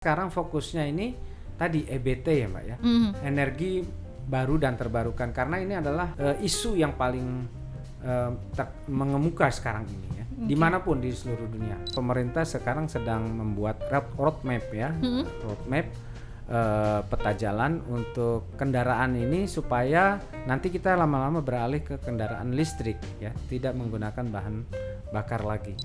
Sekarang fokusnya ini tadi EBT ya Mbak ya, energi baru dan terbarukan, karena ini adalah isu yang paling mengemuka sekarang ini ya, dimanapun di seluruh dunia. Pemerintah sekarang sedang membuat roadmap ya, roadmap peta jalan untuk kendaraan ini supaya nanti kita lama-lama beralih ke kendaraan listrik ya, tidak menggunakan bahan bakar lagi.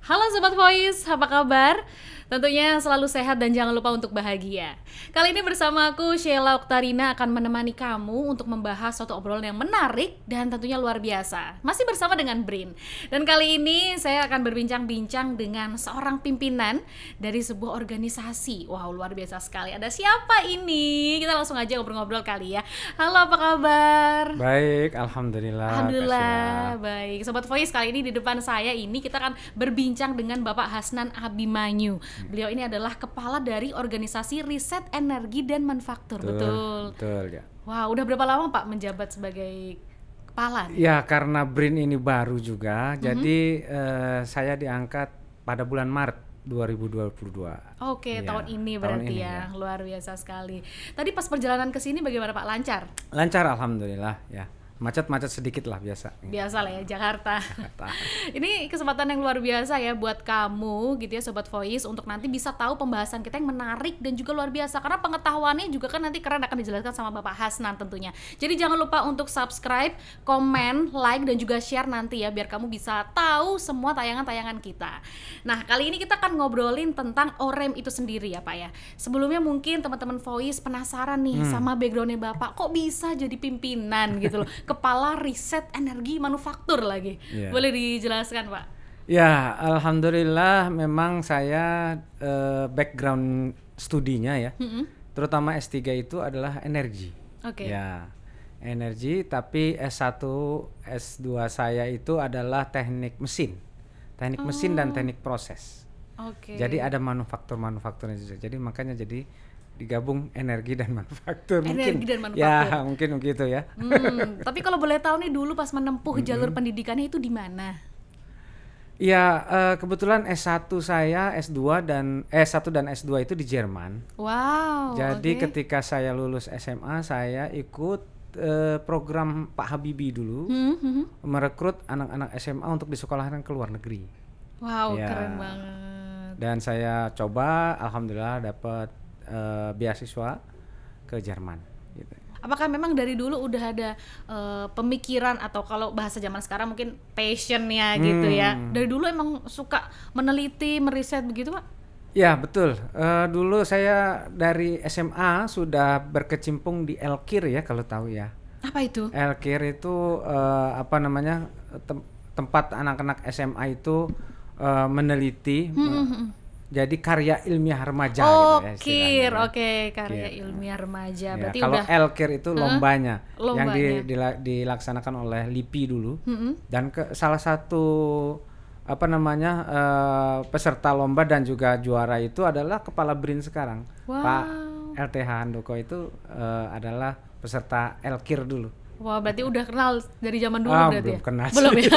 Halo Sobat Voice, apa kabar? Tentunya selalu sehat dan jangan lupa untuk bahagia. Kali ini bersama aku, Sheila Oktarina, akan menemani kamu untuk membahas suatu obrolan yang menarik dan tentunya luar biasa. Masih bersama dengan Brin. Dan kali ini saya akan berbincang-bincang dengan seorang pimpinan dari sebuah organisasi. Wow, luar biasa sekali. Ada siapa ini? Kita langsung aja ngobrol-ngobrol kali ya. Halo, apa kabar? Baik, alhamdulillah. Alhamdulillah, baik. Sobat Voice, kali ini di depan saya ini kita akan berbincang dengan Bapak Hasnan Abimanyu. Beliau ini adalah kepala dari organisasi riset energi dan manufaktur. Betul ya. Wah, udah berapa lama Pak menjabat sebagai kepala? Ya, karena Brin ini baru juga, jadi saya diangkat pada bulan Maret 2022. Oke, ya, tahun ini berarti ini, ya. Luar biasa sekali. Tadi pas perjalanan ke sini bagaimana Pak? Lancar? Lancar, alhamdulillah ya. Macet-macet sedikit lah biasa. Biasa lah ya, Jakarta. Ini kesempatan yang luar biasa ya buat kamu gitu ya Sobat Voice, untuk nanti bisa tahu pembahasan kita yang menarik dan juga luar biasa, karena pengetahuannya juga kan nanti keren akan dijelaskan sama Bapak Hasnan tentunya. Jadi jangan lupa untuk subscribe, komen, like dan juga share nanti ya, biar kamu bisa tahu semua tayangan-tayangan kita. Nah, kali ini kita akan ngobrolin tentang OREM itu sendiri ya Pak ya. Sebelumnya mungkin teman-teman Voice penasaran nih sama backgroundnya Bapak, kok bisa jadi pimpinan gitu loh, kepala riset energi manufaktur lagi. Boleh dijelaskan Pak? Ya, alhamdulillah memang saya background studinya ya, terutama S3 itu adalah energi. Ya, energi, tapi S1, S2 saya itu adalah teknik mesin dan teknik proses. Jadi ada manufakturnya juga. Jadi makanya jadi digabung energi dan manufaktur. Energi dan manufaktur. Ya, mungkin begitu ya. Tapi kalau boleh tahu nih, dulu pas menempuh jalur pendidikannya itu di mana? Ya, kebetulan S1 saya, S1 dan S2 itu di Jerman. Wow. Jadi ketika saya lulus SMA, saya ikut program Pak Habibie dulu, merekrut anak-anak SMA untuk disekolahkan ke luar negeri. Wow, ya. Keren banget. Dan saya coba, alhamdulillah dapat beasiswa ke Jerman gitu. Apakah memang dari dulu udah ada pemikiran, atau kalau bahasa zaman sekarang mungkin passionnya gitu ya, dari dulu emang suka meneliti, meriset begitu Pak? Ya betul, dulu saya dari SMA sudah berkecimpung di Elkir ya, kalau tahu ya. Apa itu? Elkir itu tempat anak-anak SMA itu meneliti, jadi karya ilmiah remaja gitu ya, karya ilmiah remaja. Berarti kalau udah Elkir itu lombanya yang dilaksanakan oleh LIPI dulu, dan salah satu peserta lomba dan juga juara itu adalah kepala BRIN sekarang. Pak LTH Handoko itu adalah peserta Elkir dulu. Wah, berarti udah kenal dari zaman dulu berarti belum ya? Kenal belum ya?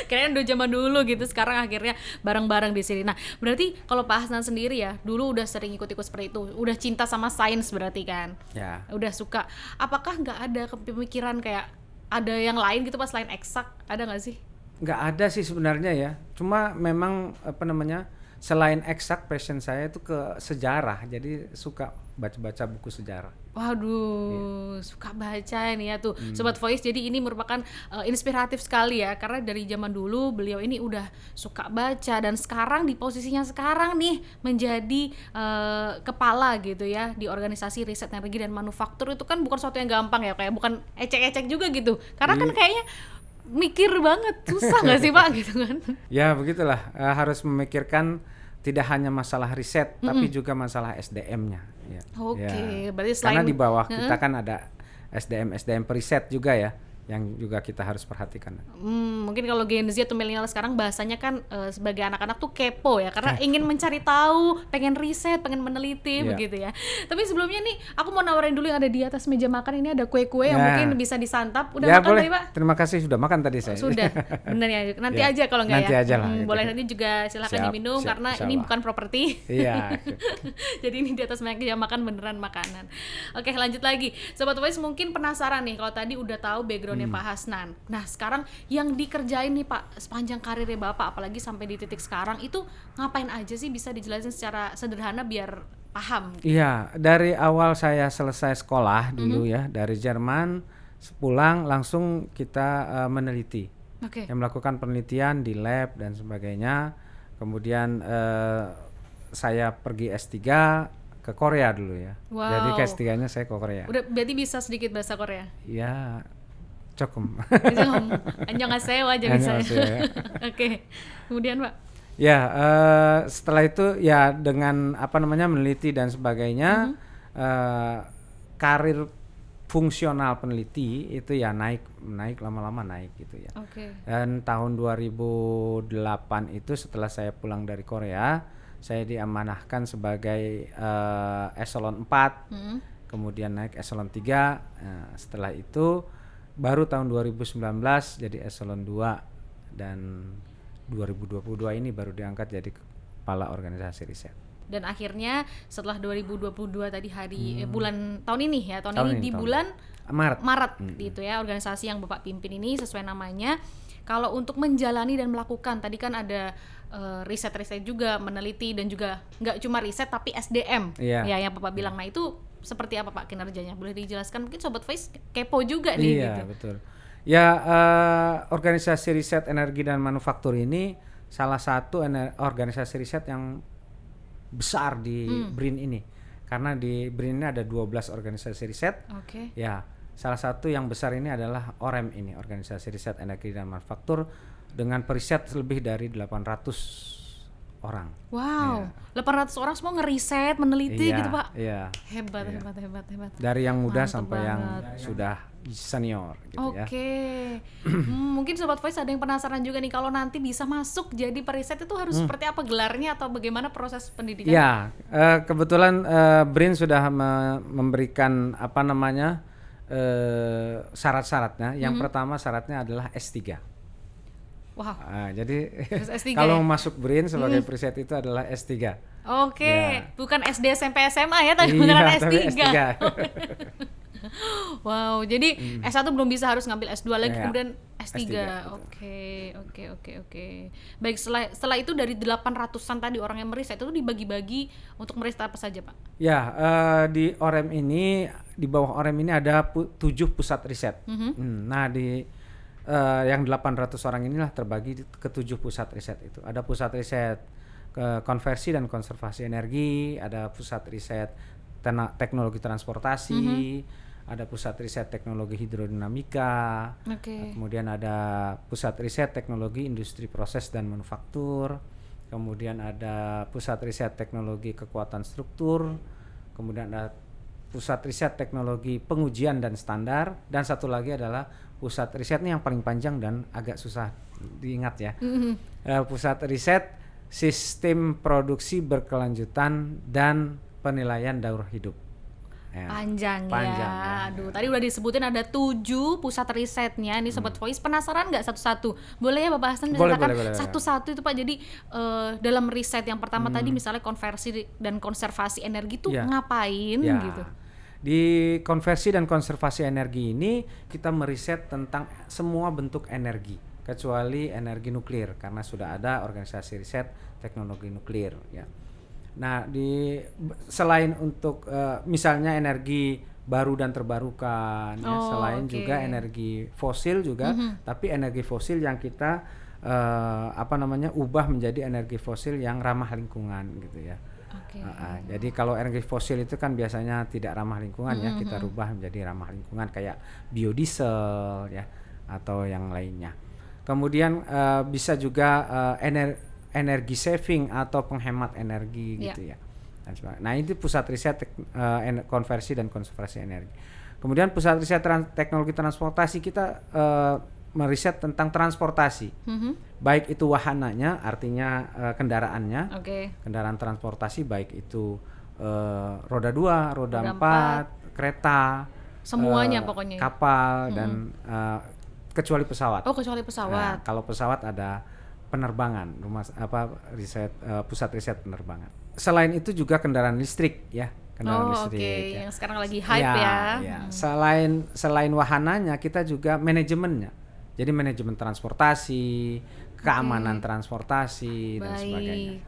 Kayaknya udah zaman dulu gitu, sekarang akhirnya bareng-bareng di sini. Nah, berarti kalau Pak Hasnan sendiri ya, dulu udah sering ikut-ikut seperti itu, udah cinta sama sains berarti kan? Ya. Udah suka. Apakah nggak ada pemikiran kayak ada yang lain gitu pas selain eksak, ada nggak sih? Nggak ada sih sebenarnya ya. Cuma memang selain eksak, passion saya itu ke sejarah, jadi suka baca-baca buku sejarah. Waduh, suka baca nih ya tuh Sobat Voice. Jadi ini merupakan inspiratif sekali ya, karena dari zaman dulu beliau ini udah suka baca, dan sekarang di posisinya sekarang nih menjadi kepala gitu ya di organisasi riset energi dan manufaktur. Itu kan bukan sesuatu yang gampang ya, kayak bukan ecek-ecek juga gitu, karena kan kayaknya mikir banget, susah nggak sih Pak gitu kan? Ya begitulah, harus memikirkan tidak hanya masalah riset, tapi juga masalah SDM-nya. Ya. Berarti selain karena di bawah kita kan ada SDM periset juga ya. yang juga kita harus perhatikan. Mungkin kalau Gen Z atau milenial sekarang bahasanya kan sebagai anak-anak tuh kepo ya, karena ingin mencari tahu, pengen riset, pengen meneliti begitu ya. Tapi sebelumnya nih aku mau nawarin dulu yang ada di atas meja makan ini, ada kue-kue yang mungkin bisa disantap. Udah makan boleh. tadi Pak? Terima kasih, sudah makan tadi saya. Sudah, bener ya. Nanti aja kalau nggak nanti ya. Aja lah, boleh nanti juga silakan diminum karena ini bukan properti. Iya. Jadi ini di atas meja makan beneran makanan. Oke, lanjut lagi. Sobat Voice mungkin penasaran nih, kalau tadi udah tahu backgroundnya Pak Hasnan. Nah sekarang yang dikerjain nih Pak sepanjang karirnya Bapak, apalagi sampai di titik sekarang, itu ngapain aja sih, bisa dijelasin secara sederhana biar paham? Iya, dari awal saya selesai sekolah dulu ya, dari Jerman, pulang langsung kita meneliti. Yang melakukan penelitian di lab dan sebagainya. Kemudian saya pergi S3 ke Korea dulu ya. Jadi ke S3-nya saya ke Korea. Udah berarti bisa sedikit bahasa Korea? Ya, Cokum. Annyeonghaseyo aja bisa. Oke. Kemudian Pak? Ya, setelah itu ya dengan meneliti dan sebagainya, karir fungsional peneliti itu ya naik lama-lama naik gitu ya. Dan tahun 2008 itu setelah saya pulang dari Korea, saya diamanahkan sebagai eselon 4, kemudian naik eselon 3. Setelah itu baru tahun 2019 jadi eselon 2, dan 2022 ini baru diangkat jadi kepala organisasi riset. Dan akhirnya setelah 2022 tadi bulan tahun ini ya, tahun ini di bulan Maret gitu ya, organisasi yang Bapak pimpin ini sesuai namanya. Kalau untuk menjalani dan melakukan, tadi kan ada riset-riset juga, meneliti, dan juga nggak cuma riset tapi SDM ya yang Bapak bilang. Nah itu seperti apa Pak kinerjanya? Boleh dijelaskan, mungkin Sobat Voice kepo juga nih. Iya gitu. Betul. Ya, organisasi riset energi dan manufaktur ini salah satu organisasi riset yang besar di BRIN ini, karena di BRIN ini ada 12 organisasi riset. Ya, salah satu yang besar ini adalah OREM ini, organisasi riset energi dan manufaktur, dengan periset lebih dari 800 orang. Wow, 800 orang semua ngeriset, meneliti gitu Pak. Iya. Hebat. Dari yang muda mantap sampai banget. yang sudah senior gitu ya. Mungkin Sobat Voice ada yang penasaran juga nih, kalau nanti bisa masuk jadi periset itu harus seperti apa gelarnya atau bagaimana proses pendidikan? Ya, kebetulan BRIN sudah memberikan syarat-syaratnya. Yang pertama syaratnya adalah S3. Jadi kalau masuk BRIN sebagai periset itu adalah S3. Bukan SD, SMP, SMA ya, tapi beneran S3. Wow, jadi S1 belum bisa, harus ngambil S2 lagi, kemudian S3. Oke. Baik, setelah itu dari 800-an tadi orang yang meriset itu dibagi-bagi untuk meriset apa saja Pak? Ya, di OREM ini, di bawah OREM ini ada 7 pusat riset. Nah, yang 800 orang inilah terbagi ke 7 pusat riset itu. Ada pusat riset konversi dan konservasi energi, ada pusat riset teknologi transportasi, ada pusat riset teknologi hidrodinamika, kemudian ada pusat riset teknologi industri proses dan manufaktur, kemudian ada pusat riset teknologi kekuatan struktur, kemudian ada pusat riset teknologi pengujian dan standar, dan satu lagi adalah pusat riset ini yang paling panjang dan agak susah diingat ya. Pusat riset sistem produksi berkelanjutan dan penilaian daur hidup. Panjang ya. Aduh, tadi udah disebutin ada 7 pusat risetnya. Ini Sobat Voice penasaran nggak satu-satu? Boleh ya Bapak Hasnan menceritakan satu-satu itu Pak. Jadi dalam riset yang pertama tadi misalnya konversi dan konservasi energi itu ngapain gitu? Di konversi dan konservasi energi ini kita meriset tentang semua bentuk energi kecuali energi nuklir, karena sudah ada organisasi riset teknologi nuklir ya. Nah, selain untuk misalnya energi baru dan terbarukan selain juga energi fosil juga, tapi energi fosil yang kita ubah menjadi energi fosil yang ramah lingkungan gitu ya. Jadi kalau energi fosil itu kan biasanya tidak ramah lingkungan ya, kita rubah menjadi ramah lingkungan kayak biodiesel ya atau yang lainnya. Kemudian bisa juga energi saving atau penghemat energi gitu ya. Nah, itu pusat riset konversi dan konservasi energi. Kemudian pusat riset teknologi transportasi kita meriset tentang transportasi, baik itu wahananya, artinya kendaraannya, kendaraan transportasi, baik itu roda 2, roda 4, kereta, semuanya pokoknya, kapal dan kecuali pesawat. Oh, kecuali pesawat. Nah, kalau pesawat ada penerbangan, riset pusat riset penerbangan. Selain itu juga kendaraan listrik ya. Kendaraan listrik ya. Yang sekarang lagi hype ya. Selain wahananya, kita juga manajemennya. Jadi manajemen transportasi, keamanan transportasi dan sebagainya.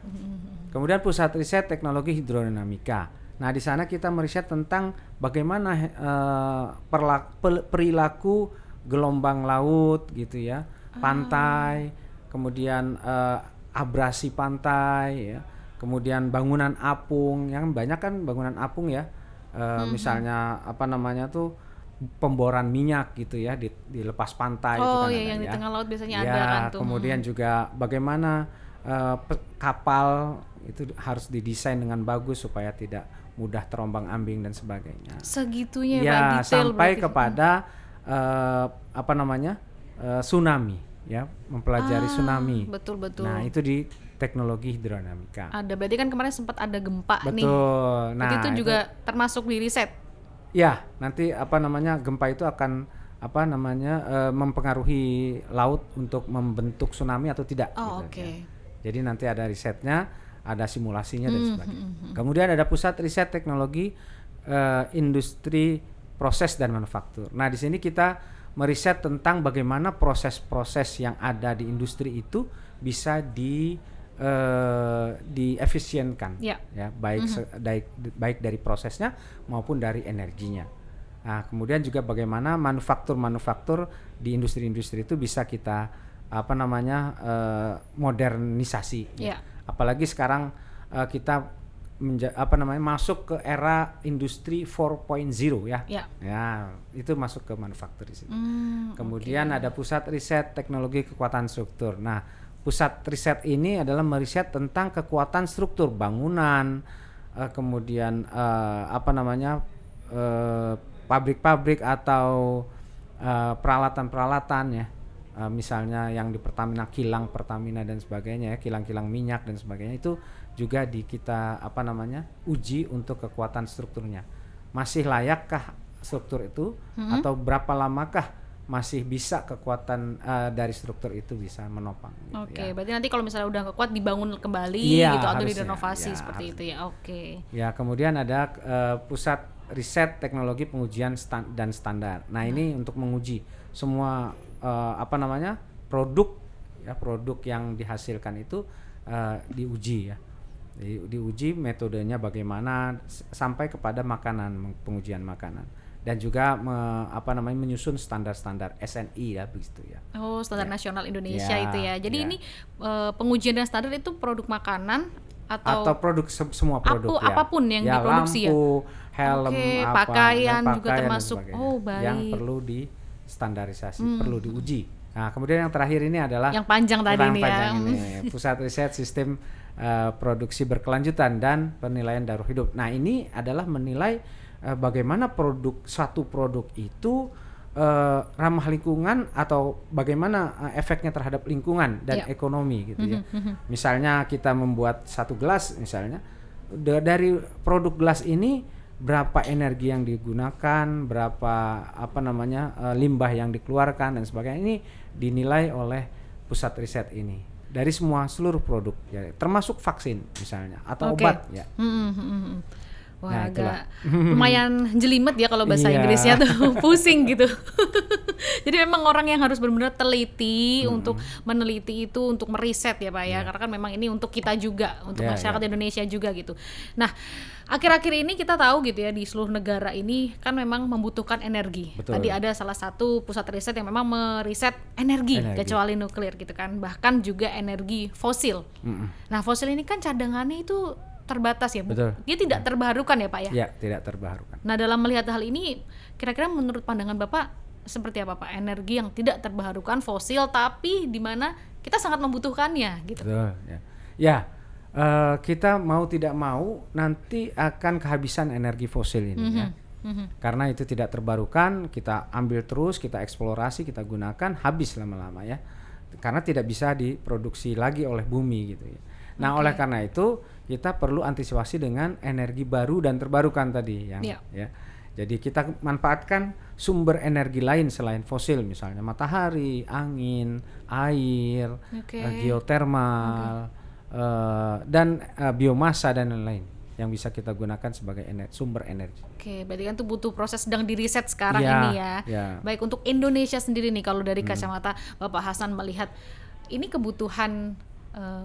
Kemudian pusat riset teknologi hidrodinamika. Nah, di sana kita meriset tentang bagaimana perilaku gelombang laut gitu ya, pantai, kemudian abrasi pantai ya. Kemudian bangunan apung, yang banyak kan bangunan apung ya, misalnya pemboran minyak gitu ya di lepas pantai. Oh iya, yang di tengah laut biasanya ada kan tuh. Kemudian juga bagaimana kapal itu harus didesain dengan bagus supaya tidak mudah terombang-ambing dan sebagainya. Segitunya ya, Pak, detail sampai berarti. Kepada tsunami ya, mempelajari tsunami. Betul. Nah, itu di teknologi hidrodinamika. Ada, berarti kan kemarin sempat ada gempa nih. Betul. Nah, itu juga termasuk di riset. Ya, nanti gempa itu akan mempengaruhi laut untuk membentuk tsunami atau tidak. Oke. Ya. Jadi nanti ada risetnya, ada simulasinya dan sebagainya. Kemudian ada pusat riset teknologi industri proses dan manufaktur. Nah, di sini kita meriset tentang bagaimana proses-proses yang ada di industri itu bisa diefisienkan, ya baik dari prosesnya maupun dari energinya. Nah, kemudian juga bagaimana manufaktur di industri-industri itu bisa kita modernisasi. Ya. Apalagi sekarang kita masuk ke era industri 4.0 ya. Ya, itu masuk ke manufaktur di situ. Kemudian ada pusat riset teknologi kekuatan struktur. Nah, pusat riset ini adalah meriset tentang kekuatan struktur bangunan, kemudian pabrik-pabrik atau peralatan-peralatan ya, misalnya yang di Pertamina, kilang Pertamina dan sebagainya ya, kilang-kilang minyak dan sebagainya, itu juga kita uji untuk kekuatan strukturnya. Masih layakkah struktur itu atau berapa lamakah masih bisa kekuatan dari struktur itu bisa menopang. Oke, berarti nanti kalau misalnya udah kuat dibangun kembali gitu atau direnovasi seperti itu ya. Oke. Ya, kemudian ada pusat riset teknologi pengujian dan standar. Nah, ini untuk menguji semua produk yang dihasilkan itu diuji ya. Diuji metodenya bagaimana sampai kepada pengujian makanan. Dan juga menyusun standar-standar SNI ya begitu ya. Oh, standar nasional Indonesia itu ya. Jadi ini pengujian dan standar itu produk makanan atau produk semua produk apapun yang diproduksi lampu, helm, pakaian juga termasuk. Oh, baik. Yang perlu distandarisasi, perlu diuji. Nah, kemudian yang terakhir ini adalah yang panjang tadi nih ya. Pusat riset sistem produksi berkelanjutan dan penilaian daur hidup. Nah, ini adalah menilai bagaimana suatu produk itu ramah lingkungan atau bagaimana efeknya terhadap lingkungan dan ekonomi gitu ya. Misalnya kita membuat satu gelas misalnya, dari produk gelas ini berapa energi yang digunakan, berapa limbah yang dikeluarkan dan sebagainya, ini dinilai oleh pusat riset ini dari seluruh produk ya, termasuk vaksin misalnya atau obat ya. Wah, agak lumayan jelimet ya kalau bahasa Inggrisnya tuh, pusing gitu. Jadi memang orang yang harus benar-benar teliti untuk meneliti itu, untuk meriset ya Pak ya, karena kan memang ini untuk kita juga, untuk masyarakat Indonesia juga gitu. Nah, akhir-akhir ini kita tahu gitu ya, di seluruh negara ini kan memang membutuhkan energi. Betul. Tadi ada salah satu pusat riset yang memang meriset energi. Kecuali nuklir gitu kan, bahkan juga energi fosil. Nah, fosil ini kan cadangannya itu terbatas ya, Bu. Betul. Dia tidak terbarukan ya, Pak ya? Ya, tidak terbarukan. Nah, dalam melihat hal ini, kira-kira menurut pandangan Bapak seperti apa, Pak? Energi yang tidak terbarukan, fosil, tapi di mana kita sangat membutuhkannya, gitu. Betul, ya. Ya, kita mau tidak mau nanti akan kehabisan energi fosil ini ya. Karena itu tidak terbarukan, kita ambil terus, kita eksplorasi, kita gunakan, habis lama-lama ya. Karena tidak bisa diproduksi lagi oleh bumi gitu ya. Nah, oleh karena itu kita perlu antisipasi dengan energi baru dan terbarukan tadi yang ya. Jadi kita manfaatkan sumber energi lain selain fosil, misalnya matahari, angin, air, geotermal, dan biomasa dan lain-lain yang bisa kita gunakan sebagai sumber energi. Oke, berarti kan itu butuh proses sedang diriset sekarang ini ya. Baik, untuk Indonesia sendiri nih, kalau dari kacamata Bapak Hasan melihat ini kebutuhan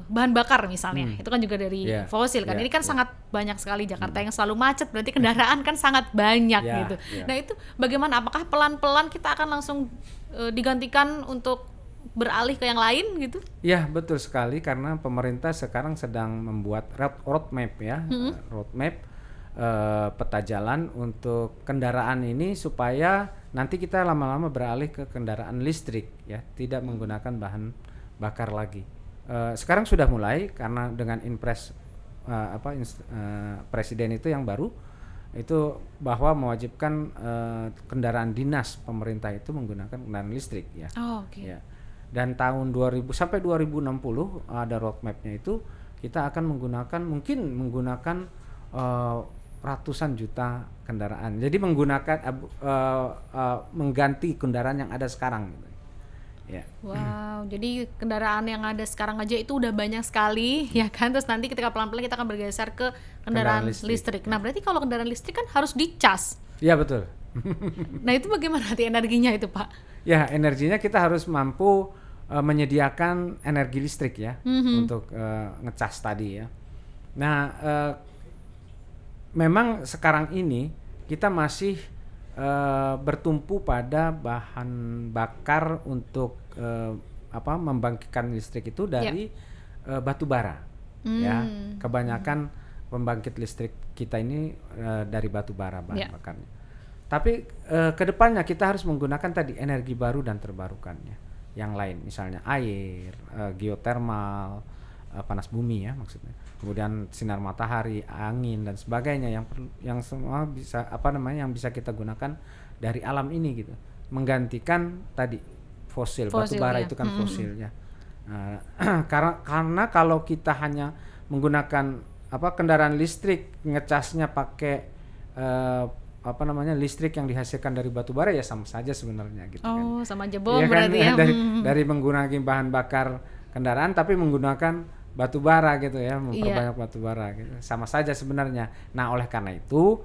bahan bakar misalnya, itu kan juga dari fosil kan. Ini kan sangat banyak sekali, Jakarta yang selalu macet, berarti kendaraan kan sangat banyak gitu. Nah, itu bagaimana? Apakah pelan-pelan kita akan langsung digantikan untuk beralih ke yang lain gitu? Ya, betul sekali, karena pemerintah sekarang sedang membuat roadmap ya, roadmap peta jalan untuk kendaraan ini supaya nanti kita lama-lama beralih ke kendaraan listrik ya, tidak menggunakan bahan bakar lagi. Sekarang sudah mulai, karena dengan impres presiden itu yang baru itu bahwa mewajibkan kendaraan dinas pemerintah itu menggunakan kendaraan listrik ya. Ya. Dan tahun 2000 sampai 2060 ada roadmapnya itu, kita akan menggunakan ratusan juta kendaraan. Jadi menggunakan mengganti kendaraan yang ada sekarang gitu. Ya. Wow, jadi kendaraan yang ada sekarang aja itu udah banyak sekali ya kan. Terus nanti ketika pelan-pelan kita akan bergeser ke kendaraan listrik. Nah, berarti kalau kendaraan listrik kan harus dicas. Iya, betul. Nah, itu bagaimana nanti energinya itu, Pak? Ya, energinya kita harus mampu menyediakan energi listrik ya, untuk ngecas tadi ya. Nah, memang sekarang ini kita masih bertumpu pada bahan bakar untuk membangkitkan listrik itu dari batu bara ya. Kebanyakan pembangkit listrik kita ini dari batu bara bahan bakarnya. Tapi kedepannya kita harus menggunakan tadi energi baru dan terbarukannya yang lain, misalnya air, geotermal, panas bumi ya maksudnya, kemudian sinar matahari, angin dan sebagainya yang semua bisa yang bisa kita gunakan dari alam ini gitu, menggantikan tadi fosil batu bara itu kan fosil ya. Karena kalau kita hanya menggunakan kendaraan listrik, ngecasnya pakai listrik yang dihasilkan dari batu bara, ya sama saja sebenarnya gitu kan. Sama aja bom berarti kan? Dari menggunakan bahan bakar kendaraan tapi menggunakan batu bara gitu ya, memperbanyak batu bara gitu. Sama saja sebenarnya. Nah, oleh karena itu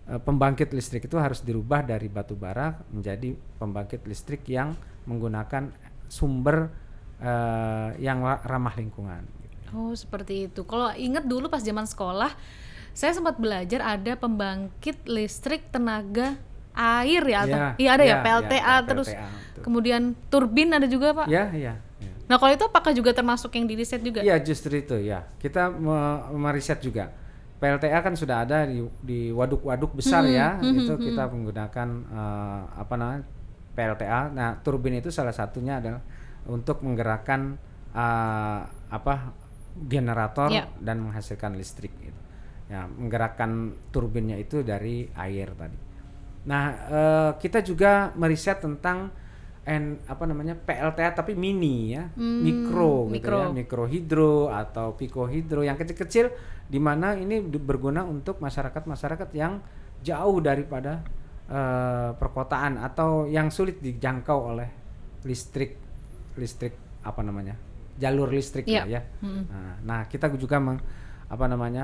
pembangkit listrik itu harus dirubah dari batu bara menjadi pembangkit listrik yang menggunakan sumber yang ramah lingkungan. Seperti itu. Kalau ingat dulu pas zaman sekolah, saya sempat belajar ada pembangkit listrik tenaga air ya, PLTA, terus kemudian turbin ada juga, Pak. Iya. Nah, kalau itu apakah juga termasuk yang di riset juga? Iya, justru itu ya. Kita meriset juga. PLTA kan sudah ada di waduk-waduk besar ya. Itu kita menggunakan PLTA. Nah, turbin itu salah satunya adalah untuk menggerakkan generator dan menghasilkan listrik gitu. Ya, menggerakkan turbinnya itu dari air tadi. Nah, kita juga meriset tentang PLTA tapi mini ya, mikro gitu ya, mikrohidro atau pikohidro yang kecil-kecil, di mana ini berguna untuk masyarakat yang jauh daripada perkotaan atau yang sulit dijangkau oleh jalur listrik ya. Nah, kita juga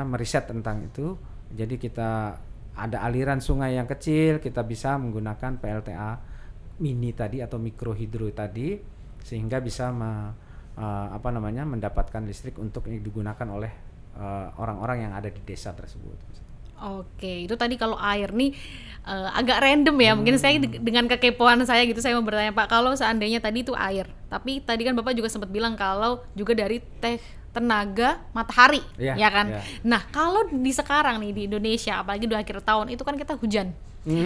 meriset tentang itu. Jadi kita ada aliran sungai yang kecil, kita bisa menggunakan PLTA mini tadi atau mikrohidro tadi, sehingga bisa mendapatkan listrik untuk digunakan oleh orang-orang yang ada di desa tersebut. Oke, itu tadi kalau air nih agak random ya. Mungkin saya dengan kekepoan saya gitu, saya mau bertanya, Pak, kalau seandainya tadi itu air, tapi tadi kan Bapak juga sempat bilang kalau juga dari tenaga matahari, ya kan? Nah, kalau di sekarang nih di Indonesia, apalagi di akhir tahun itu kan kita hujan,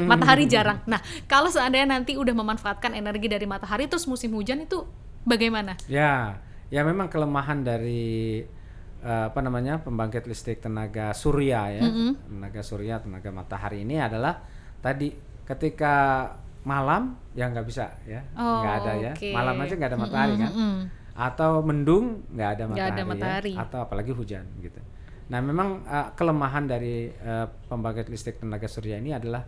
matahari jarang. Nah, kalau seandainya nanti udah memanfaatkan energi dari matahari terus musim hujan itu bagaimana? Ya memang kelemahan dari pembangkit listrik tenaga surya ya, tenaga surya, tenaga matahari ini adalah tadi ketika malam ya nggak bisa ya, nggak ada ya, malam aja nggak ada matahari kan, atau mendung nggak ada matahari, ya, atau apalagi hujan gitu. Nah memang kelemahan dari pembangkit listrik tenaga surya ini adalah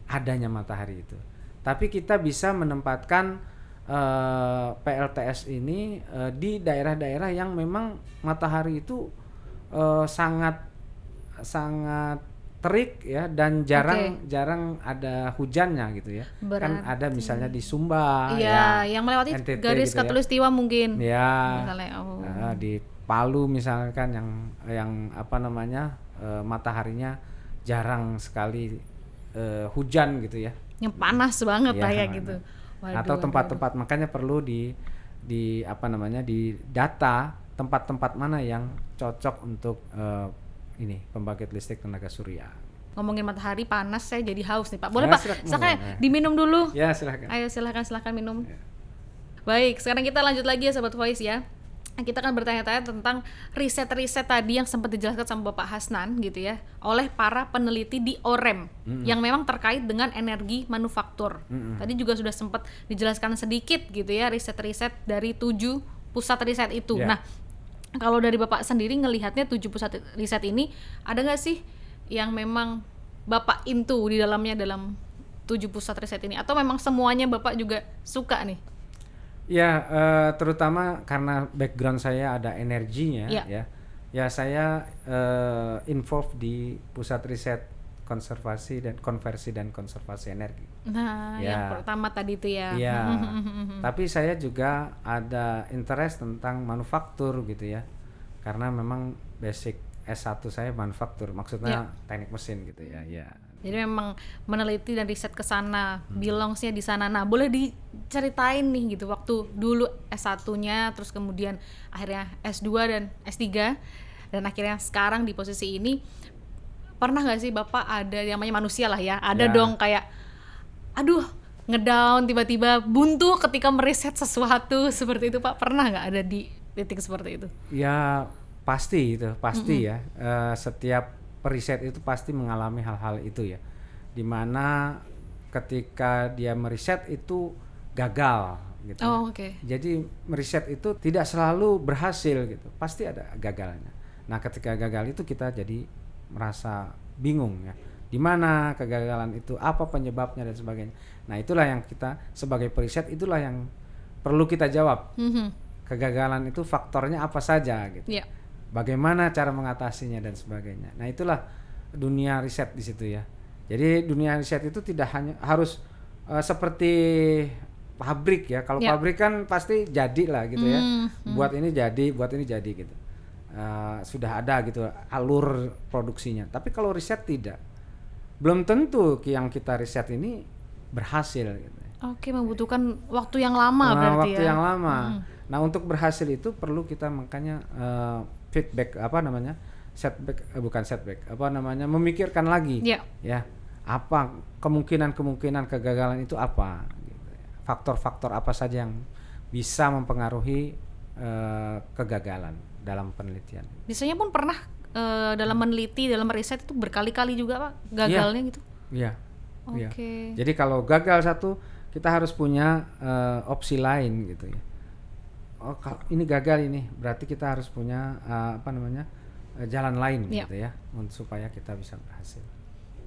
adanya matahari itu. Tapi kita bisa menempatkan PLTS ini di daerah-daerah yang memang matahari itu sangat terik ya, dan jarang ada hujannya gitu ya. Kan ada misalnya di Sumba ya, yang melewati NTT, garis gitu Khatulistiwa ya. Mungkin ya misalnya di Palu misalkan yang mataharinya jarang sekali hujan gitu ya, yang panas banget lah ya gitu. Atau tempat-tempat, makanya perlu di data tempat-tempat mana yang cocok untuk pembangkit listrik tenaga surya. Ngomongin matahari panas, saya jadi haus nih Pak. Boleh Pak? Silakan diminum dulu. Ya silakan. Ayo silakan minum. Ya. Baik, sekarang kita lanjut lagi ya Sobat Voice ya. Kita akan bertanya-tanya tentang riset-riset tadi yang sempat dijelaskan sama Bapak Hasnan gitu ya, oleh para peneliti di OREM yang memang terkait dengan energi manufaktur. Tadi juga sudah sempat dijelaskan sedikit gitu ya, riset-riset dari 7 pusat riset itu. Nah, kalau dari Bapak sendiri ngelihatnya 7 pusat riset ini ada nggak sih yang memang Bapak into di dalamnya dalam 7 pusat riset ini, atau memang semuanya Bapak juga suka nih? Ya, terutama karena background saya ada energinya ya saya involved di pusat riset konservasi dan konservasi energi. Nah, yang pertama tadi itu ya. Iya. Tapi saya juga ada interest tentang manufaktur gitu ya. Karena memang basic S1 saya manufaktur, maksudnya teknik mesin gitu ya. Ya. Jadi memang meneliti dan riset ke sana, belongsnya di sana. Nah, boleh diceritain nih gitu waktu dulu S1-nya, terus kemudian akhirnya S2 dan S3, dan akhirnya sekarang di posisi ini. Pernah nggak sih Bapak ada, namanya manusia lah ya, ada dong kayak aduh ngedown, tiba-tiba buntu ketika meriset sesuatu seperti itu Pak? Pernah nggak ada di titik seperti itu? Ya pasti ya. Setiap periset itu pasti mengalami hal-hal itu ya, dimana ketika dia meriset itu gagal gitu. Jadi meriset itu tidak selalu berhasil gitu, pasti ada gagalnya. Nah ketika gagal itu kita jadi merasa bingung ya, di mana kegagalan itu, apa penyebabnya dan sebagainya. Nah itulah yang kita sebagai periset, itulah yang perlu kita jawab. Kegagalan itu faktornya apa saja gitu. Bagaimana cara mengatasinya dan sebagainya. Nah itulah dunia riset di situ ya. Jadi dunia riset itu tidak hanya harus seperti pabrik ya. Kalau pabrik kan pasti jadi lah gitu ya. Buat ini jadi gitu. Sudah ada gitu alur produksinya. Tapi kalau riset tidak, belum tentu yang kita riset ini berhasil gitu. Membutuhkan waktu yang lama berarti waktu yang lama. Nah untuk berhasil itu perlu kita makanya feedback memikirkan lagi ya, apa kemungkinan kegagalan itu apa gitu. Faktor-faktor apa saja yang bisa mempengaruhi kegagalan dalam penelitian. Biasanya pun pernah dalam meneliti, dalam riset itu berkali-kali juga Pak gagalnya gitu. Iya. Jadi kalau gagal satu, kita harus punya opsi lain gitu ya. Kalau ini gagal ini, berarti kita harus punya jalan lain gitu ya, supaya kita bisa berhasil.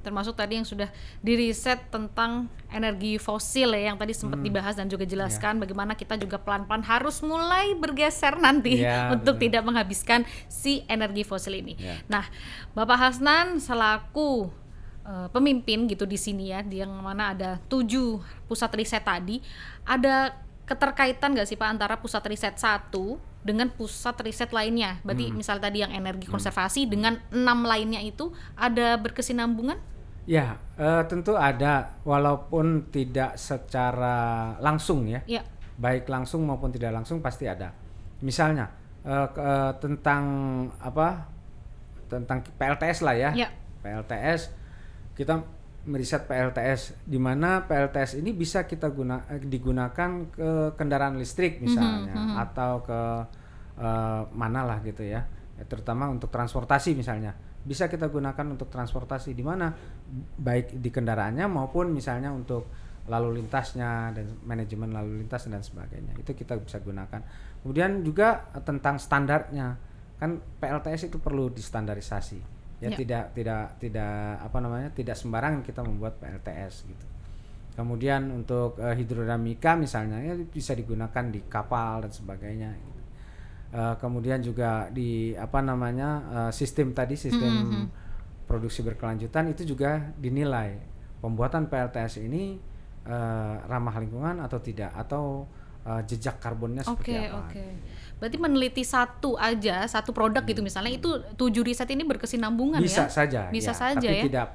Termasuk tadi yang sudah diriset tentang energi fosil ya, yang tadi sempat dibahas dan juga jelaskan bagaimana kita juga pelan-pelan harus mulai bergeser nanti untuk tidak menghabiskan si energi fosil ini. Nah, Bapak Hasnan selaku pemimpin gitu di sini ya, di yang mana ada 7 pusat riset tadi, ada keterkaitan nggak sih Pak antara pusat riset 1 dengan pusat riset lainnya? Berarti misal tadi yang energi konservasi dengan 6 lainnya itu ada berkesinambungan? Ya, tentu ada, walaupun tidak secara langsung ya. Baik langsung maupun tidak langsung pasti ada. Misalnya tentang PLTS lah ya. PLTS, kita meriset PLTS, di mana PLTS ini bisa kita digunakan ke kendaraan listrik misalnya, atau ke mana lah gitu ya. terutama untuk transportasi misalnya. Bisa kita gunakan untuk transportasi di mana baik di kendaraannya maupun misalnya untuk lalu lintasnya dan manajemen lalu lintas dan sebagainya. Itu kita bisa gunakan. Kemudian juga tentang standarnya. Kan PLTS itu perlu distandarisasi. Ya, tidak sembarangan kita membuat PLTS gitu. Kemudian untuk hidrodinamika misalnya ya bisa digunakan di kapal dan sebagainya gitu. Kemudian juga di sistem produksi berkelanjutan itu juga dinilai pembuatan PLTS ini ramah lingkungan atau tidak, atau jejak karbonnya seperti apa. Berarti meneliti satu produk gitu misalnya, itu 7 riset ini berkesinambungan bisa ya? Bisa saja tapi ya.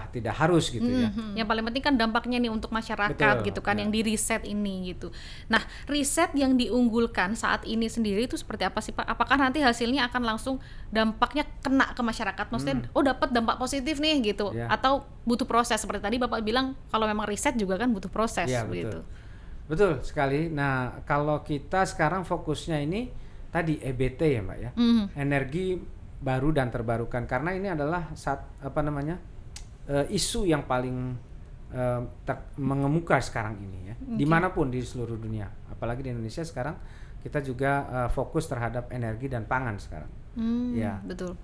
tidak harus gitu ya. Yang paling penting kan dampaknya nih untuk masyarakat. Betul, gitu kan, yang di riset ini gitu. Nah, riset yang diunggulkan saat ini sendiri itu seperti apa sih Pak? Apakah nanti hasilnya akan langsung dampaknya kena ke masyarakat? Maksudnya dapat dampak positif nih gitu, atau butuh proses seperti tadi Bapak bilang kalau memang riset juga kan butuh proses gitu. Betul sekali. Nah, kalau kita sekarang fokusnya ini tadi EBT ya Mbak ya, energi baru dan terbarukan, karena ini adalah isu yang paling mengemuka sekarang ini ya, dimanapun di seluruh dunia, apalagi di Indonesia sekarang kita juga fokus terhadap energi dan pangan sekarang. Betul.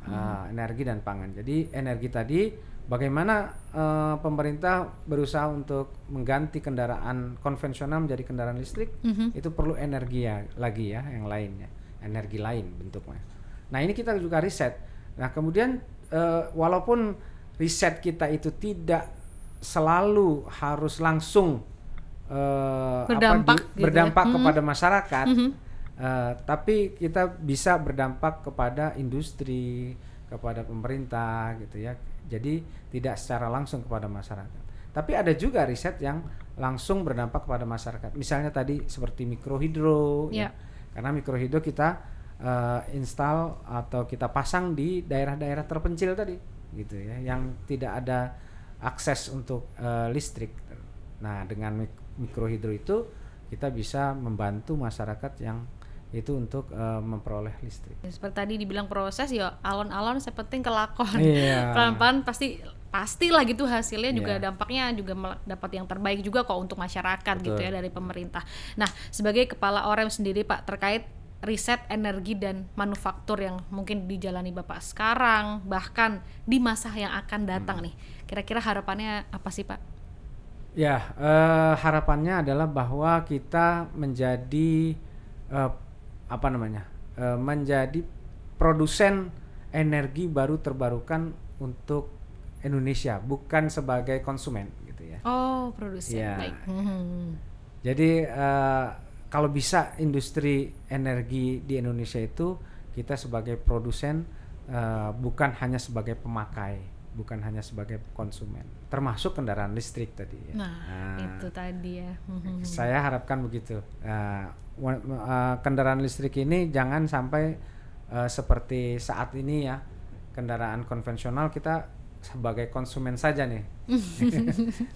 Energi dan pangan. Jadi energi tadi bagaimana pemerintah berusaha untuk mengganti kendaraan konvensional menjadi kendaraan listrik, itu perlu energi lagi ya, yang lainnya, energi lain bentuknya. Nah ini kita juga riset. Nah kemudian walaupun riset kita itu tidak selalu harus langsung berdampak kepada masyarakat, tapi kita bisa berdampak kepada industri, kepada pemerintah gitu ya. Jadi tidak secara langsung kepada masyarakat. Tapi ada juga riset yang langsung berdampak kepada masyarakat. Misalnya tadi seperti mikrohidro, ya. Karena mikrohidro kita install atau kita pasang di daerah-daerah terpencil tadi, gitu ya, yang tidak ada akses untuk listrik. Nah, dengan mikrohidro itu kita bisa membantu masyarakat yang itu untuk memperoleh listrik. Seperti tadi dibilang proses ya, alon-alon sepenting kelakon. Pelan-pelan pastilah gitu hasilnya juga dampaknya juga dapat yang terbaik juga kok untuk masyarakat. Betul. Gitu ya dari pemerintah. Nah, sebagai kepala OREM sendiri Pak, terkait riset energi dan manufaktur yang mungkin dijalani Bapak sekarang, bahkan di masa yang akan datang nih, kira-kira harapannya apa sih Pak? Ya, harapannya adalah bahwa kita menjadi menjadi produsen energi baru terbarukan untuk Indonesia, bukan sebagai konsumen gitu ya. Oh, produsen, baik. Jadi kalau bisa industri energi di Indonesia itu kita sebagai produsen, bukan hanya sebagai pemakai, bukan hanya sebagai konsumen, termasuk kendaraan listrik tadi ya. Nah, itu tadi ya. Saya harapkan begitu. Kendaraan listrik ini jangan sampai seperti saat ini ya, kendaraan konvensional kita sebagai konsumen saja nih.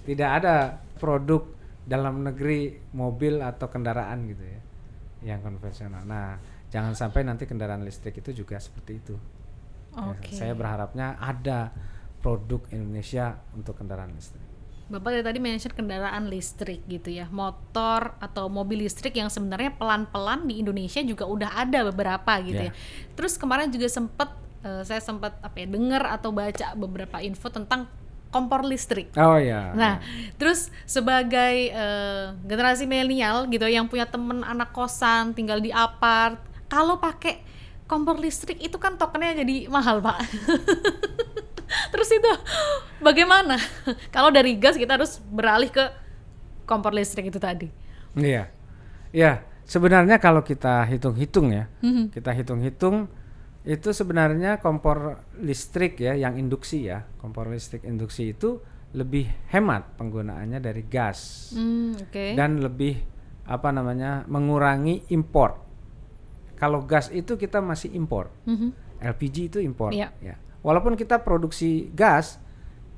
Tidak ada produk dalam negeri mobil atau kendaraan gitu ya yang konvensional. Nah, jangan sampai nanti kendaraan listrik itu juga seperti itu. Saya berharapnya ada produk Indonesia untuk kendaraan listrik. Bapak tadi mention kendaraan listrik gitu ya, motor atau mobil listrik yang sebenarnya pelan-pelan di Indonesia juga udah ada beberapa gitu ya. Terus kemarin juga saya sempat dengar atau baca beberapa info tentang kompor listrik. Oh ya. Nah, terus sebagai generasi milenial gitu yang punya temen anak kosan tinggal di apart, kalau pakai kompor listrik itu kan tokennya jadi mahal Pak. Terus itu bagaimana? Kalau dari gas kita harus beralih ke kompor listrik itu tadi. Iya. Ya, sebenarnya kalau kita hitung-hitung ya, itu sebenarnya kompor listrik ya yang induksi ya, kompor listrik induksi itu lebih hemat penggunaannya dari gas. Dan lebih mengurangi impor. Kalau gas itu kita masih impor. LPG itu impor ya. Walaupun kita produksi gas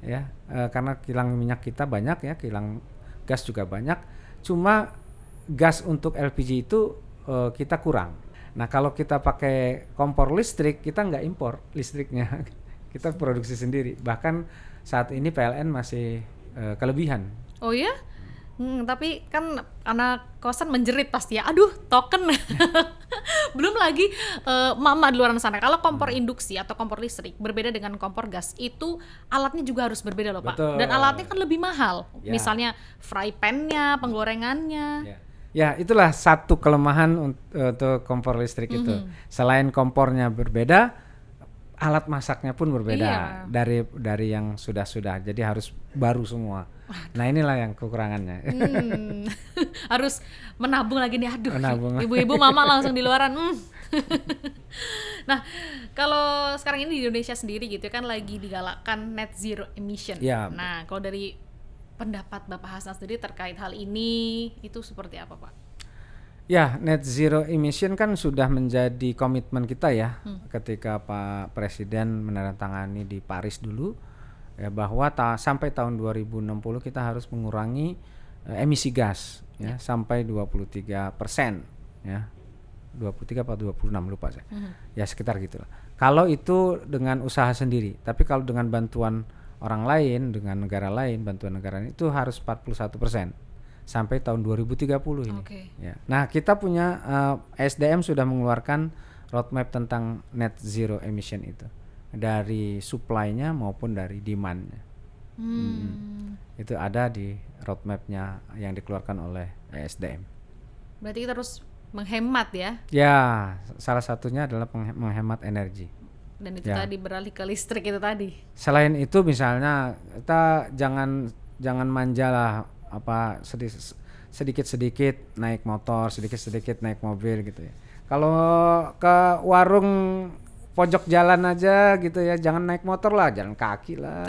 ya, karena kilang minyak kita banyak ya, kilang gas juga banyak, cuma gas untuk LPG itu kita kurang. Nah kalau kita pakai kompor listrik, kita nggak impor listriknya, kita produksi sendiri. Bahkan saat ini PLN masih kelebihan. Oh ya? Tapi kan anak kosan menjerit pasti ya, aduh token. Belum lagi mama di luar sana, kalau kompor induksi atau kompor listrik berbeda dengan kompor gas, itu alatnya juga harus berbeda loh Pak. Betul. Dan alatnya kan lebih mahal, Ya. Misalnya fry pan-nya, penggorengannya. Ya itulah satu kelemahan untuk kompor listrik itu. Selain kompornya berbeda, alat masaknya pun berbeda dari yang sudah. Jadi harus baru semua. Nah inilah yang kekurangannya. Harus menabung lagi nih, aduh. Menabung. Ibu-ibu mama langsung di luaran. Nah, kalau sekarang ini di Indonesia sendiri gitu kan lagi digalakkan net zero emission. Ya. Nah, kalau dari pendapat Bapak Hasan sendiri terkait hal ini itu seperti apa Pak? Ya, net zero emission kan sudah menjadi komitmen kita ya, ketika Pak Presiden menandatangani di Paris dulu, ya bahwa sampai tahun 2060 kita harus mengurangi emisi gas ya sampai 23%, ya 23 atau 26 lupa saya, ya sekitar gitulah. Kalau itu dengan usaha sendiri, tapi kalau dengan bantuan orang lain, dengan negara lain, bantuan negara itu harus 41%. Sampai tahun 2030 ini. Ya. Nah kita punya SDM sudah mengeluarkan roadmap tentang net zero emission itu dari supply-nya maupun dari demand-nya. Itu ada di roadmap-nya yang dikeluarkan oleh SDM. Berarti kita harus menghemat ya? Ya, salah satunya adalah menghemat energi. Dan itu tadi beralih ke listrik itu tadi. Selain itu misalnya kita jangan manja lah, apa sedikit-sedikit naik motor, sedikit-sedikit naik mobil gitu ya. Kalau ke warung pojok jalan aja gitu ya, jangan naik motor lah, jalan kaki lah.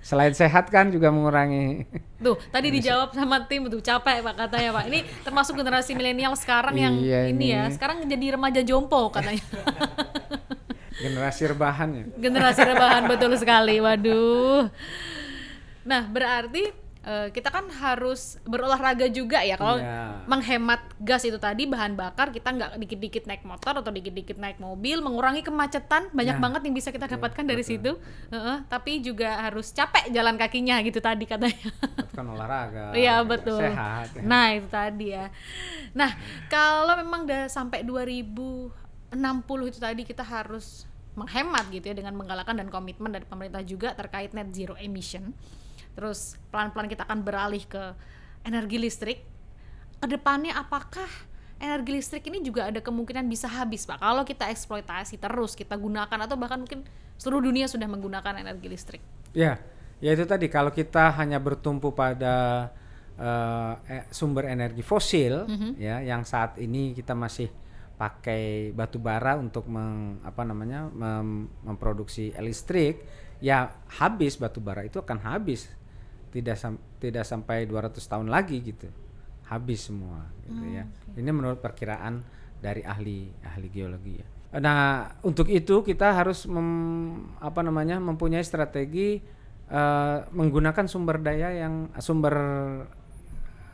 Selain sehat kan juga mengurangi. Tuh, tadi dijawab sama tim tuh, capek Pak katanya Pak. Ini termasuk generasi milenial sekarang yang ini ya, sekarang jadi remaja jompo katanya. Generasi rebahan ya. Generasi rebahan betul sekali. Waduh. Nah, berarti kita kan harus berolahraga juga ya kalau menghemat gas itu tadi, bahan bakar kita nggak dikit-dikit naik motor atau dikit-dikit naik mobil, mengurangi kemacetan, banyak banget yang bisa kita dapatkan dari situ. Tapi juga harus capek jalan kakinya gitu tadi katanya. Kan olahraga. Iya betul. Sehat. Ya. Nah itu tadi ya. Nah kalau memang udah sampai 2060 itu tadi kita harus menghemat gitu ya dengan menggalakkan dan komitmen dari pemerintah juga terkait net zero emission. Terus pelan-pelan kita akan beralih ke energi listrik. Kedepannya apakah energi listrik ini juga ada kemungkinan bisa habis Pak? Kalau kita eksploitasi terus, kita gunakan atau bahkan mungkin seluruh dunia sudah menggunakan energi listrik. Ya itu tadi, kalau kita hanya bertumpu pada sumber energi fosil ya, yang saat ini kita masih pakai batu bara untuk memproduksi listrik, ya habis batu bara itu akan habis. Tidak sampai 200 tahun lagi gitu, habis semua gitu ya. Ini menurut perkiraan dari ahli geologi ya. Nah untuk itu kita harus mempunyai strategi menggunakan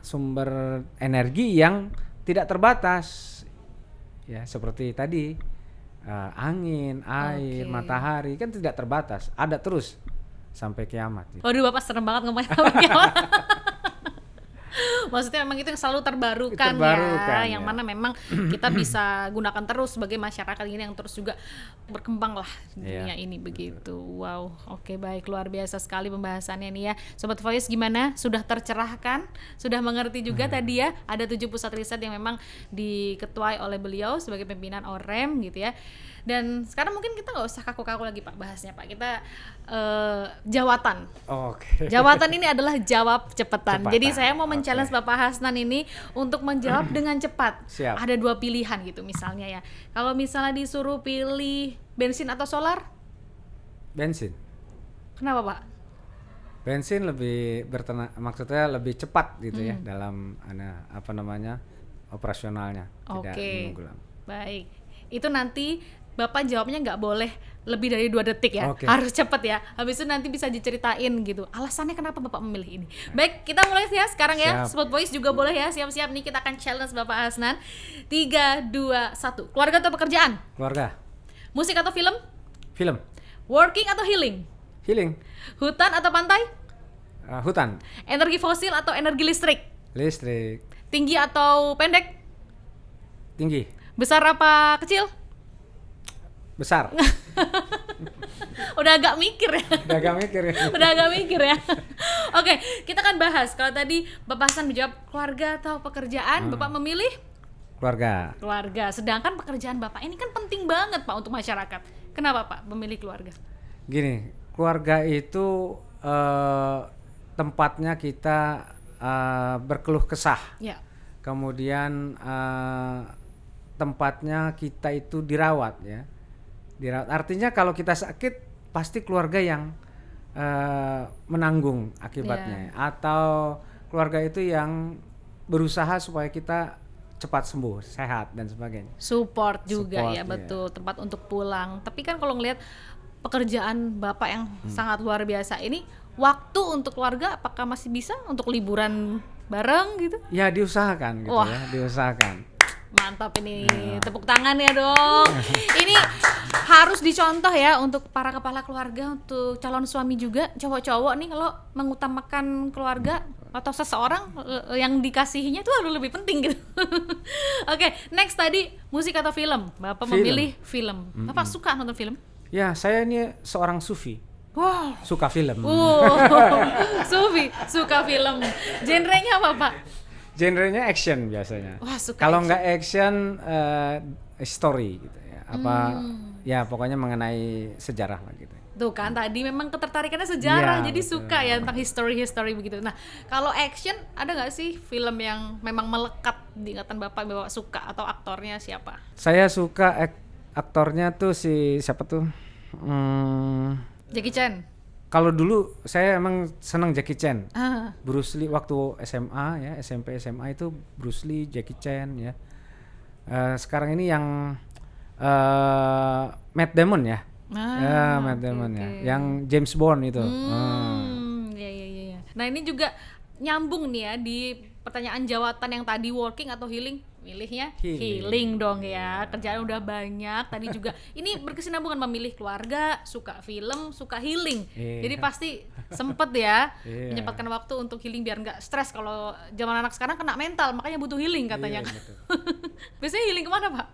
sumber energi yang tidak terbatas ya, seperti tadi angin, air, matahari kan tidak terbatas, ada terus sampai kiamat gitu. Waduh Bapak serem banget ngomongin sampai kiamat. Maksudnya memang itu yang selalu terbarukan ya, yang mana memang kita bisa gunakan terus sebagai masyarakat ini yang terus juga berkembang lah dunia ini begitu. Wow, oke, baik, luar biasa sekali pembahasannya nih ya. Sobat Voice gimana? Sudah tercerahkan? Sudah mengerti juga tadi ya, ada 7 pusat riset yang memang diketuai oleh beliau sebagai pimpinan OREM gitu ya. Dan sekarang mungkin kita nggak usah kaku-kaku lagi Pak bahasnya Pak, kita jawatan. Jawatan ini adalah jawab cepetan. Jadi saya mau men-challenge Bapak Hasnan ini untuk menjawab dengan cepat. Siap. Ada 2 pilihan gitu misalnya ya. Kalau misalnya disuruh pilih bensin atau solar? Bensin. Kenapa Pak? Bensin lebih maksudnya lebih cepat gitu ya dalam operasionalnya, tidak menunggu lama. Baik. Itu nanti Bapak jawabnya nggak boleh lebih dari 2 detik ya, harus cepet ya. Habis itu nanti bisa diceritain gitu alasannya kenapa Bapak memilih ini. Baik, kita mulai ya sekarang ya. Spot Voice juga boleh ya, siap-siap nih kita akan challenge Bapak Hasnan. 3, 2, 1. Keluarga atau pekerjaan? Keluarga. Musik atau film? Film. Working atau healing? Healing. Hutan atau pantai? Hutan. Energi fosil atau energi listrik? Listrik. Tinggi atau pendek? Tinggi. Besar apa kecil? Besar. Udah agak mikir ya. Udah agak mikir ya. Oke, kita akan bahas. Kalau tadi Bapak Hasan menjawab keluarga atau pekerjaan, Bapak memilih keluarga. Keluarga. Sedangkan pekerjaan Bapak ini kan penting banget Pak untuk masyarakat. Kenapa Pak memilih keluarga? Gini, keluarga itu tempatnya kita berkeluh kesah. Ya. Kemudian tempatnya kita itu dirawat ya. Dirawat. Artinya kalau kita sakit pasti keluarga yang menanggung akibatnya, atau keluarga itu yang berusaha supaya kita cepat sembuh, sehat dan sebagainya. Support juga ya, betul, tempat untuk pulang. Tapi kan kalau ngelihat pekerjaan Bapak yang sangat luar biasa ini, waktu untuk keluarga apakah masih bisa untuk liburan bareng gitu? Ya diusahakan gitu. Wah. Ya, diusahakan. Mantap ini, tepuk tangan ya dong. Ini harus dicontoh ya untuk para kepala keluarga, untuk calon suami juga, cowok-cowok nih kalau mengutamakan keluarga atau seseorang yang dikasihinya itu harus lebih penting gitu. Oke, next tadi musik atau film? Bapak memilih film. Bapak suka nonton film? Ya, saya ini seorang sufi. Wow. Suka film. Sufi, suka film. Genrenya apa Pak? Genrenya action biasanya. Wah, suka. Kalau nggak action, story gitu ya. Ya pokoknya mengenai sejarah lah gitu. Tuh kan tadi memang ketertarikannya sejarah, Ya, jadi betul. suka ya tentang history begitu. Nah, kalau action ada nggak sih film yang memang melekat di ingatan Bapak suka, atau aktornya siapa? Saya suka aktornya tuh siapa tuh? Jackie Chan. Kalau dulu saya emang senang Jackie Chan. Ah. Bruce Lee waktu SMA ya, SMP SMA itu Bruce Lee, Jackie Chan ya. Sekarang ini yang Matt Damon ya. Matt Damon ya. Yang James Bond itu. Ya. Nah, ini juga nyambung nih ya di pertanyaan jawatan yang tadi, working atau healing. Milihnya healing dong ya. Kerjaan udah banyak. Tadi juga ini berkesinambungan, memilih keluarga, suka film, suka healing. Jadi pasti sempet ya menyempatkan waktu untuk healing biar nggak stres. Kalau zaman anak sekarang kena mental, makanya butuh healing katanya. Biasanya healing kemana Pak?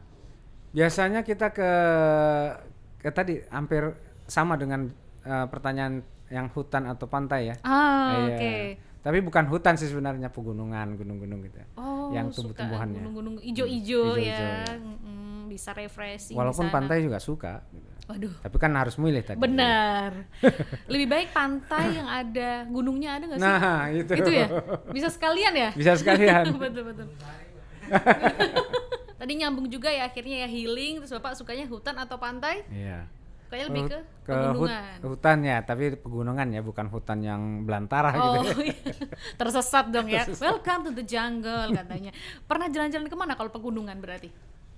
Biasanya kita ke tadi hampir sama dengan pertanyaan yang hutan atau pantai ya. Oke. Tapi bukan hutan sih sebenarnya, pegunungan, gunung-gunung gitu. Yang tumbuh-tumbuhannya. Gunung-gunung ijo-ijo ya. Bisa refreshing. Walaupun pantai juga suka. Gitu. Waduh. Tapi kan harus milih tadi. Benar. Lebih baik pantai yang ada gunungnya, ada nggak sih? Nah, itu. Itu ya. Bisa sekalian ya? Bisa sekalian. Betul. Tadi nyambung juga ya akhirnya ya, healing. Terus Bapak sukanya hutan atau pantai? Iya. Kayaknya lebih ke pegunungan. Hutan ya, tapi pegunungan ya, bukan hutan yang belantara gitu. Iya. Tersesat dong ya. Welcome to the jungle katanya. Pernah jalan-jalan kemana kalau pegunungan berarti?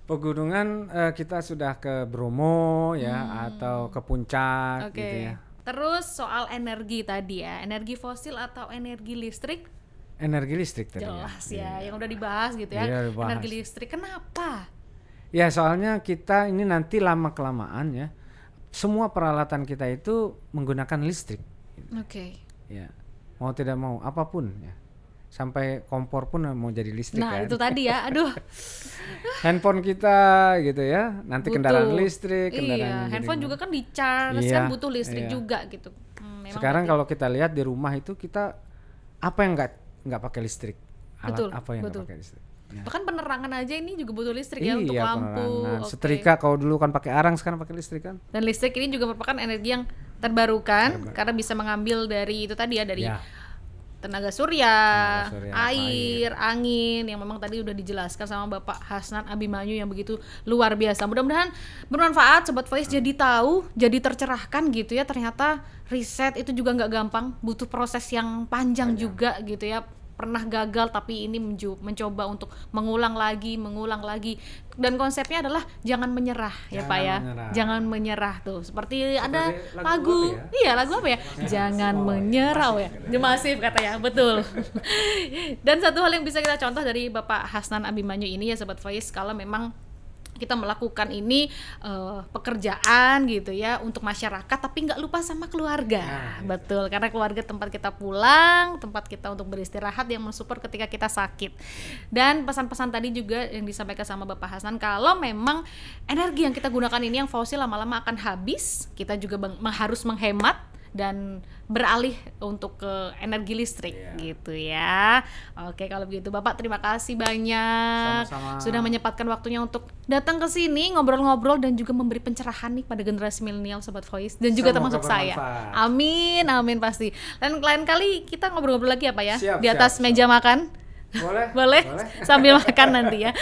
Pegunungan kita sudah ke Bromo ya, atau ke Puncak gitu ya. Terus soal energi tadi ya, energi fosil atau energi listrik? Energi listrik tadi. Jelas ya, yang udah dibahas gitu ya. Iya, dibahas. Energi listrik, kenapa? Ya soalnya kita ini nanti lama-kelamaan ya, semua peralatan kita itu menggunakan listrik. Oke. Ya, mau tidak mau apapun ya, sampai kompor pun mau jadi listrik. Nah kan? itu tadi ya, aduh. Handphone kita gitu ya, nanti butuh. kendaraan listrik. Kendaraan handphone juga kan di-charge kan butuh listrik juga gitu. Sekarang kalau kita lihat di rumah itu kita apa yang nggak pakai listrik? Alat apa yang nggak pakai listrik? Ya. Bahkan penerangan aja ini juga butuh listrik ya, untuk lampu. Setrika kalau dulu kan pakai arang, sekarang pakai listrik kan. Dan listrik ini juga merupakan energi yang terbarukan karena bisa mengambil dari itu tadi ya, dari tenaga surya, air, angin, yang memang tadi udah dijelaskan sama Bapak Hasnan Abimanyu yang begitu luar biasa. Mudah-mudahan bermanfaat Sobat Voice, jadi tahu, jadi tercerahkan gitu ya. Ternyata riset itu juga nggak gampang, butuh proses yang panjang juga gitu ya. pernah gagal tapi ini mencoba untuk mengulang lagi. Dan konsepnya adalah jangan menyerah ya Pak ya. Jangan menyerah tuh. Seperti ada lagu ya? Iya, lagu apa ya? Jangan menyerah ya. The Massive katanya, betul. Dan satu hal yang bisa kita contoh dari Bapak Hasnan Abimanyu ini ya Sobat Voice, kalau memang kita melakukan ini pekerjaan gitu ya untuk masyarakat, tapi nggak lupa sama keluarga. Betul, karena keluarga tempat kita pulang, tempat kita untuk beristirahat, yang mensupport ketika kita sakit. Dan pesan-pesan tadi juga yang disampaikan sama Bapak Hasnan, kalau memang energi yang kita gunakan ini yang fosil lama-lama akan habis, kita juga harus menghemat dan beralih untuk ke energi listrik gitu ya. Oke, kalau begitu Bapak terima kasih banyak. Sama-sama. Sudah menyempatkan waktunya untuk datang ke sini ngobrol-ngobrol dan juga memberi pencerahan nih pada generasi milenial Sobat Voice dan juga termasuk saya. Amin pasti. Dan lain kali kita ngobrol-ngobrol lagi ya Pak ya. Di atas meja makan. Boleh sambil makan nanti ya.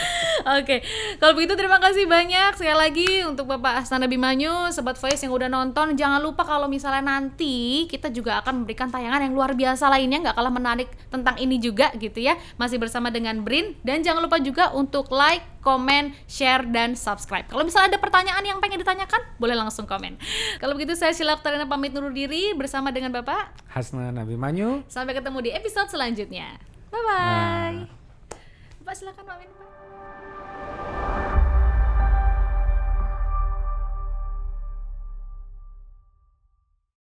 Oke, kalau begitu terima kasih banyak sekali lagi untuk Bapak Hasnan Abimanyu, Sobat Voice yang udah nonton. Jangan lupa kalau misalnya nanti kita juga akan memberikan tayangan yang luar biasa lainnya, nggak kalah menarik tentang ini juga gitu ya. Masih bersama dengan Brin, dan jangan lupa juga untuk like, komen, share, dan subscribe. Kalau misalnya ada pertanyaan yang pengen ditanyakan, boleh langsung komen. Kalau begitu saya Sheila Oktarina pamit undur diri bersama dengan Bapak Hasnan Abimanyu. Sampai ketemu di episode selanjutnya. Bye-bye. Bapak silakan pamit Pak.